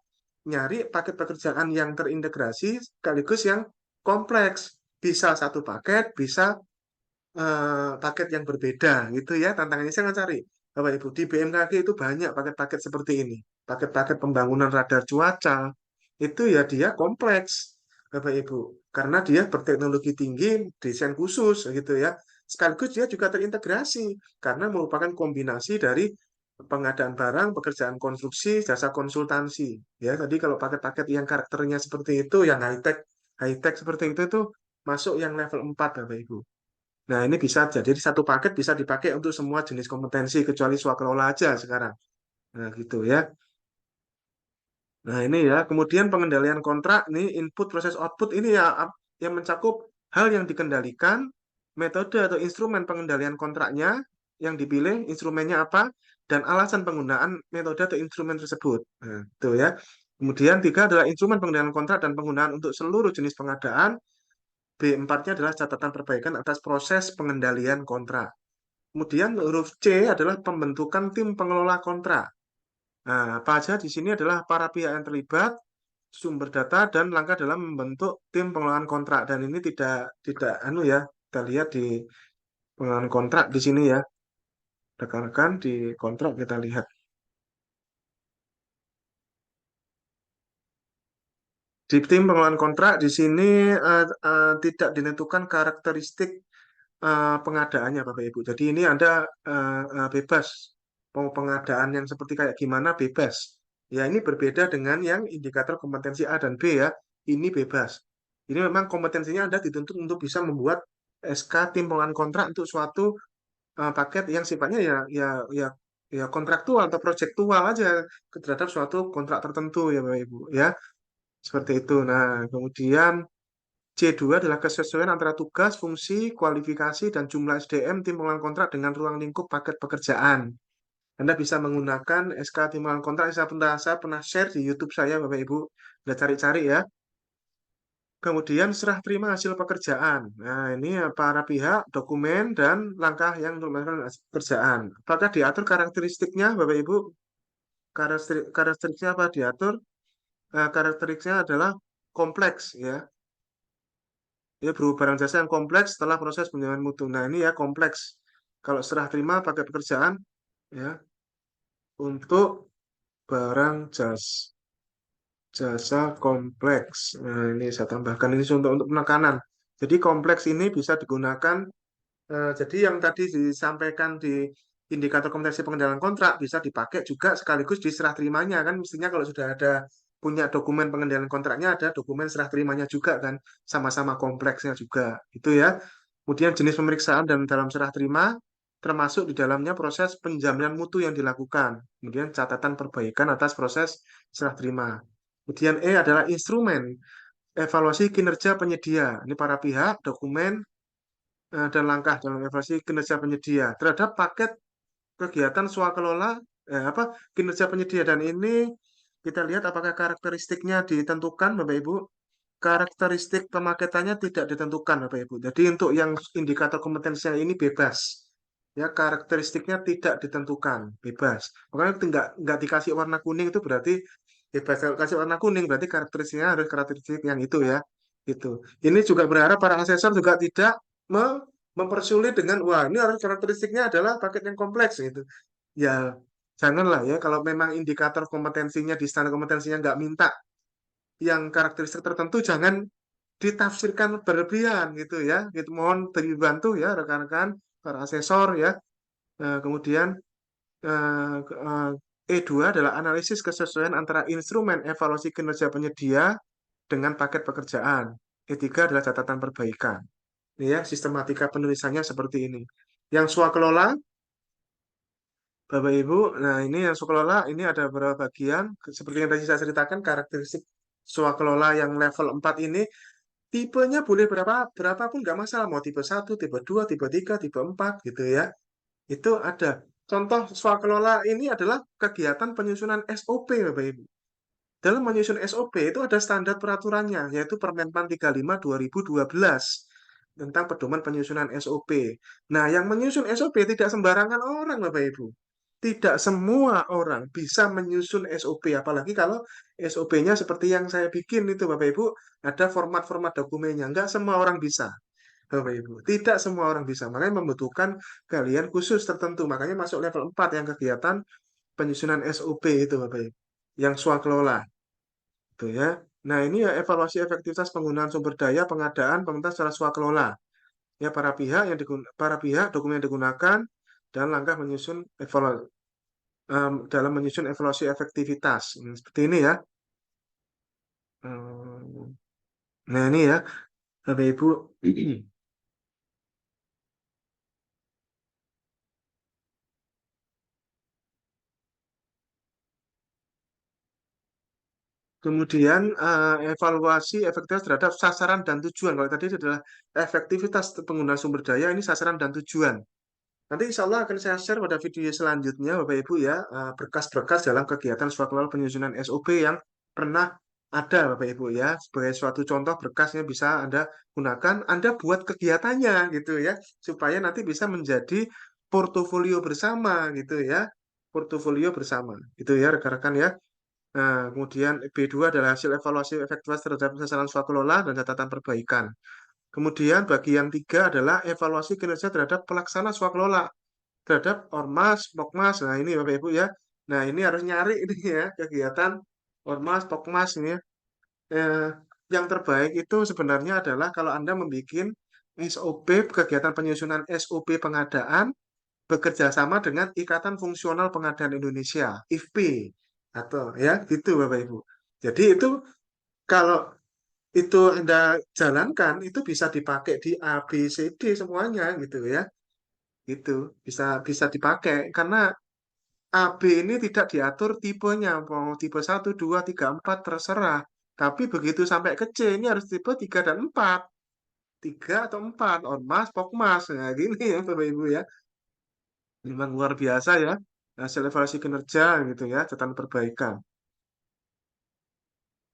nyari paket pekerjaan yang terintegrasi sekaligus yang kompleks. Bisa satu paket, bisa paket yang berbeda gitu ya. Tantangannya saya cari Bapak Ibu di BMKG itu banyak paket-paket seperti ini, paket-paket pembangunan radar cuaca itu ya dia kompleks Bapak Ibu, karena dia berteknologi tinggi, desain khusus gitu ya, sekaligus dia juga terintegrasi karena merupakan kombinasi dari pengadaan barang, pekerjaan konstruksi, jasa konsultansi ya. Tadi kalau paket-paket yang karakternya seperti itu yang high tech seperti itu tuh masuk yang level 4 Bapak Ibu. Nah, ini bisa jadi satu paket bisa dipakai untuk semua jenis kompetensi kecuali swakelola aja sekarang. Nah, gitu ya. Nah, ini ya, kemudian pengendalian kontrak, nih input, proses, output, ini ya yang mencakup hal yang dikendalikan, metode atau instrumen pengendalian kontraknya yang dipilih, instrumennya apa, dan alasan penggunaan metode atau instrumen tersebut. Nah, itu ya. Kemudian tiga adalah instrumen pengendalian kontrak dan penggunaan untuk seluruh jenis pengadaan. B4-nya adalah catatan perbaikan atas proses pengendalian kontrak. Kemudian huruf C adalah pembentukan tim pengelola kontrak. Nah, apa aja di sini adalah para pihak yang terlibat, sumber data dan langkah dalam membentuk tim pengelolaan kontrak. Dan ini tidak anu ya, kita lihat di pengelolaan kontrak di sini ya, rekan-rekan di kontrak kita lihat. Di tim pengelolaan kontrak di sini tidak ditentukan karakteristik pengadaannya Bapak Ibu. Jadi ini Anda bebas. Mau pengadaan yang seperti kayak gimana bebas. Ya ini berbeda dengan yang indikator kompetensi A dan B ya. Ini bebas. Ini memang kompetensinya Anda dituntut untuk bisa membuat SK tim pengelolaan kontrak untuk suatu paket yang sifatnya ya kontraktual atau proyektual aja terhadap suatu kontrak tertentu ya Bapak Ibu ya. Seperti itu. Nah, kemudian C2 adalah kesesuaian antara tugas, fungsi, kualifikasi, dan jumlah SDM tim pengelolaan kontrak dengan ruang lingkup paket pekerjaan. Anda bisa menggunakan SK tim pengelolaan kontrak. Saya pernah share di YouTube saya, Bapak Ibu. Udah cari-cari ya. Kemudian serah terima hasil pekerjaan. Nah, ini para pihak, dokumen, dan langkah yang untuk melakukan hasil pekerjaan. Apakah diatur karakteristiknya, Bapak Ibu? Karakteristiknya apa diatur? Karakteristiknya adalah kompleks ya. Ya, berupa barang jasa yang kompleks setelah proses penjualan mutu. Nah, ini ya kompleks. Kalau serah terima pakai pekerjaan ya untuk barang jasa kompleks. Nah, ini saya tambahkan ini untuk penekanan. Jadi kompleks ini bisa digunakan jadi yang tadi disampaikan di indikator kompetensi pengendalian kontrak bisa dipakai juga sekaligus di serah terimanya kan mestinya kalau sudah ada punya dokumen pengendalian kontraknya ada dokumen serah terimanya juga kan sama-sama kompleksnya juga itu ya. Kemudian jenis pemeriksaan dan dalam serah terima termasuk di dalamnya proses penjaminan mutu yang dilakukan. Kemudian catatan perbaikan atas proses serah terima. Kemudian E adalah instrumen evaluasi kinerja penyedia. Ini para pihak, dokumen, dan langkah dalam evaluasi kinerja penyedia terhadap paket kegiatan swakelola apa kinerja penyedia dan ini kita lihat apakah karakteristiknya ditentukan Bapak Ibu. Karakteristik pemaketannya tidak ditentukan Bapak Ibu. Jadi untuk yang indikator kompetensinya ini bebas. Ya, karakteristiknya tidak ditentukan, bebas. Makanya nggak dikasih warna kuning itu berarti bebas. Kalau kasih warna kuning berarti karakteristiknya harus karakteristik yang itu ya. Itu. Ini juga berharap para asesor juga tidak mempersulit dengan wah ini harus karakteristiknya adalah paket yang kompleks gitu. Ya, janganlah ya kalau memang indikator kompetensinya di standar kompetensinya nggak minta yang karakteristik tertentu jangan ditafsirkan berlebihan gitu ya. Gitu mohon dibantu ya rekan-rekan para asesor ya. Kemudian E2 adalah analisis kesesuaian antara instrumen evaluasi kinerja penyedia dengan paket pekerjaan. E3 adalah catatan perbaikan. Ini ya, sistematika penulisannya seperti ini. Yang swakelola, Bapak Ibu, nah ini yang swakelola, ini ada beberapa bagian. Seperti yang tadi saya ceritakan, karakteristik swakelola yang level 4 ini tipenya boleh berapapun nggak masalah mau tipe 1, tipe 2, tipe 3, tipe 4 gitu ya. Itu ada. Contoh swakelola ini adalah kegiatan penyusunan SOP Bapak Ibu. Dalam menyusun SOP itu ada standar peraturannya yaitu Permenpan 35 2012 tentang pedoman penyusunan SOP. Nah, yang menyusun SOP tidak sembarangan orang Bapak Ibu. Tidak semua orang bisa menyusun SOP, apalagi kalau SOP-nya seperti yang saya bikin itu Bapak Ibu, ada format-format dokumennya. Enggak semua orang bisa. Bapak Ibu. Tidak semua orang bisa. Makanya membutuhkan kalian khusus tertentu. Makanya masuk level 4 yang kegiatan penyusunan SOP itu Bapak Ibu. Yang swakelola. Itu ya. Nah, ini ya evaluasi efektivitas penggunaan sumber daya pengadaan pemerintah secara swakelola. Ya, para pihak dokumen yang digunakan dan langkah menyusun dalam menyusun evaluasi efektivitas. Seperti ini ya. Hmm, Nah, ini ya, Bapak Ibu. Kemudian evaluasi efektivitas terhadap sasaran dan tujuan. Kalau tadi itu adalah efektivitas penggunaan sumber daya, ini sasaran dan tujuan. Nanti insya Allah akan saya share pada video selanjutnya, Bapak Ibu ya, berkas-berkas dalam kegiatan swaklola penyusunan SOP yang pernah ada, Bapak Ibu ya. Sebagai suatu contoh berkasnya bisa Anda gunakan, Anda buat kegiatannya gitu ya, supaya nanti bisa menjadi portofolio bersama gitu ya, portofolio bersama, gitu ya rekan-rekan ya. Nah, kemudian B2 adalah hasil evaluasi efektivitas terhadap sasaran swaklola dan catatan perbaikan. Kemudian bagian tiga adalah evaluasi kinerja terhadap pelaksana swaklola terhadap ormas, pokmas. Nah, ini Bapak Ibu ya. Nah, ini harus nyari ini ya kegiatan ormas, pokmas ini ya. Eh, yang terbaik itu sebenarnya adalah kalau Anda membuat SOP kegiatan penyusunan SOP pengadaan bekerja sama dengan Ikatan Fungsional Pengadaan Indonesia, IFP atau ya gitu Bapak Ibu. Jadi itu kalau itu Anda jalankan itu bisa dipakai di A, B, C, D semuanya gitu ya. Itu bisa bisa dipakai karena AB ini tidak diatur tipenya, mau tipe 1, 2, 3, 4 terserah. Tapi begitu sampai ke C ini harus tipe 3 dan 4. 3 atau 4, ormas, pokmas. Nah, gini ya Bapak Ibu ya. Memang luar biasa ya. Hasil evaluasi kinerja gitu ya, catatan perbaikan.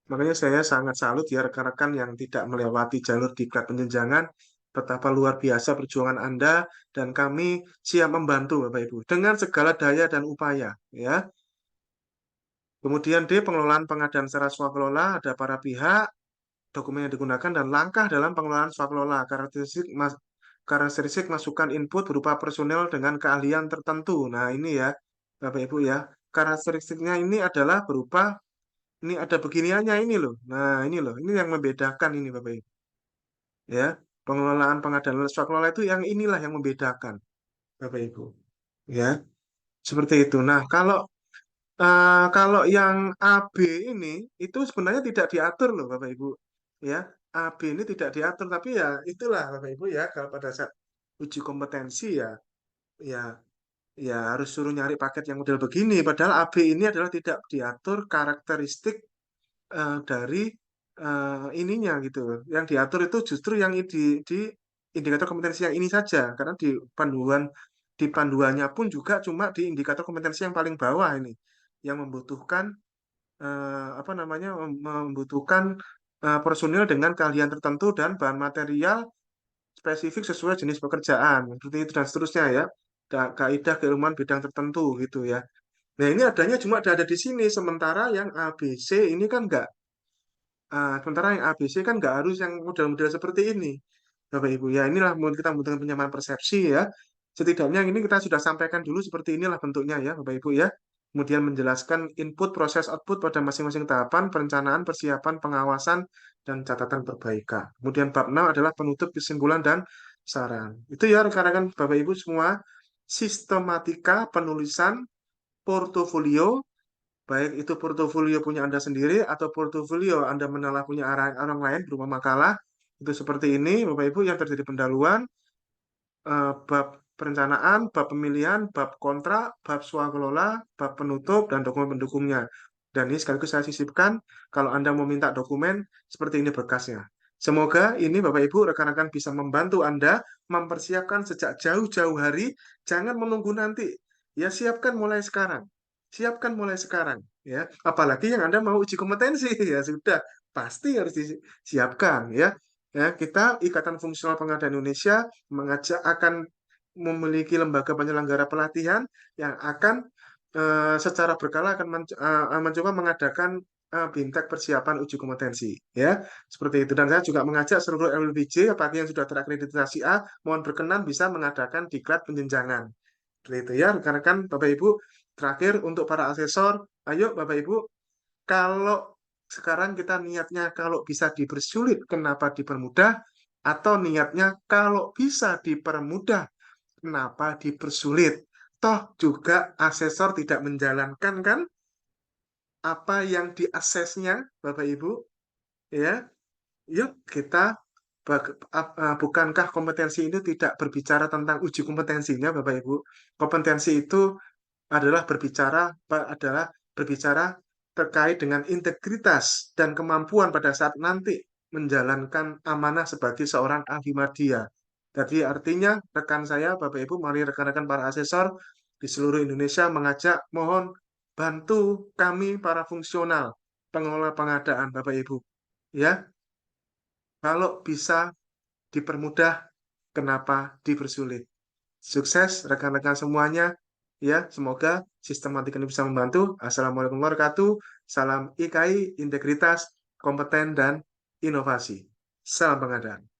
Makanya saya sangat salut ya rekan-rekan yang tidak melewati jalur diklat penjenjangan. Betapa luar biasa perjuangan Anda dan kami siap membantu Bapak Ibu dengan segala daya dan upaya ya. Kemudian D, pengelolaan pengadaan secara swakelola, ada para pihak, dokumen yang digunakan, dan langkah dalam pengelolaan swakelola. Karakteristik masukan input berupa personel dengan keahlian tertentu. Nah, ini ya, Bapak Ibu ya. Karakteristiknya ini adalah berupa, ini ada beginiannya ini loh. Nah, ini loh, ini yang membedakan ini Bapak Ibu. Ya, pengelolaan pengadaan swakelola itu yang inilah yang membedakan, Bapak Ibu. Ya, seperti itu. Nah, kalau yang AB ini itu sebenarnya tidak diatur loh Bapak Ibu. Ya, AB ini tidak diatur tapi ya itulah Bapak Ibu ya kalau pada saat uji kompetensi ya ya ya harus suruh nyari paket yang model begini padahal AB ini adalah tidak diatur karakteristik dari ininya gitu. Yang diatur itu justru yang di indikator kompetensi yang ini saja karena di panduannya pun juga cuma di indikator kompetensi yang paling bawah ini yang membutuhkan apa namanya membutuhkan personil dengan keahlian tertentu dan bahan material spesifik sesuai jenis pekerjaan seperti itu dan seterusnya ya. Kaidah keilmuan bidang tertentu gitu ya. Nah ini adanya cuma ada di sini sementara yang ABC ini kan enggak. Sementara yang ABC kan nggak harus yang model-model seperti ini, Bapak Ibu. Ya inilah kita membutuhkan penyamaan persepsi ya. Setidaknya ini kita sudah sampaikan dulu seperti inilah bentuknya ya, Bapak Ibu ya. Kemudian menjelaskan input, proses, output pada masing-masing tahapan, perencanaan, persiapan, pengawasan, dan catatan perbaikan. Kemudian bab 6 adalah penutup kesimpulan dan saran. Itu ya rekan-rekan Bapak Ibu semua, sistematika penulisan portofolio baik itu portofolio punya Anda sendiri atau portofolio Anda menalah punya orang lain berupa makalah, itu seperti ini, Bapak Ibu, yang terjadi pendahuluan, bab perencanaan, bab pemilihan, bab kontrak, bab swakelola, bab penutup, dan dokumen pendukungnya. Dan ini sekaligus saya sisipkan, kalau Anda mau minta dokumen, seperti ini berkasnya. Semoga ini Bapak Ibu, rekan-rekan bisa membantu Anda mempersiapkan sejak jauh-jauh hari, jangan menunggu nanti. Ya siapkan mulai sekarang. Siapkan mulai sekarang. Ya, apalagi yang Anda mau uji kompetensi, ya sudah, pasti harus disiapkan. Ya, ya kita Ikatan Fungsional Pengadaan Indonesia mengajak akan memiliki lembaga penyelenggara pelatihan yang akan secara berkala akan mencoba mengadakan BIMTEK persiapan uji kompetensi ya seperti itu dan saya juga mengajak seluruh LLBJ apalagi yang sudah terakreditasi A mohon berkenan bisa mengadakan diklat penjenjangan seperti itu ya rekan-rekan Bapak Ibu terakhir untuk para asesor ayo Bapak Ibu kalau sekarang kita niatnya kalau bisa dipersulit kenapa dipermudah atau niatnya kalau bisa dipermudah kenapa dipersulit? Toh juga asesor tidak menjalankan kan apa yang diaksesnya, Bapak Ibu, ya. Yuk kita bukankah kompetensi itu tidak berbicara tentang uji kompetensinya, Bapak Ibu? Kompetensi itu adalah berbicara adalah berbicara terkait dengan integritas dan kemampuan pada saat nanti menjalankan amanah sebagai seorang ahli media. Jadi artinya rekan saya, Bapak Ibu, mari rekan-rekan para asesor di seluruh Indonesia mengajak, mohon bantu kami para fungsional pengelola pengadaan, Bapak Ibu. Ya, kalau bisa dipermudah, kenapa dipersulit? Sukses rekan-rekan semuanya. Ya, semoga sistematik ini bisa membantu. Assalamualaikum warahmatullahi wabarakatuh. Salam IKI, integritas, kompeten, dan inovasi. Salam pengadaan.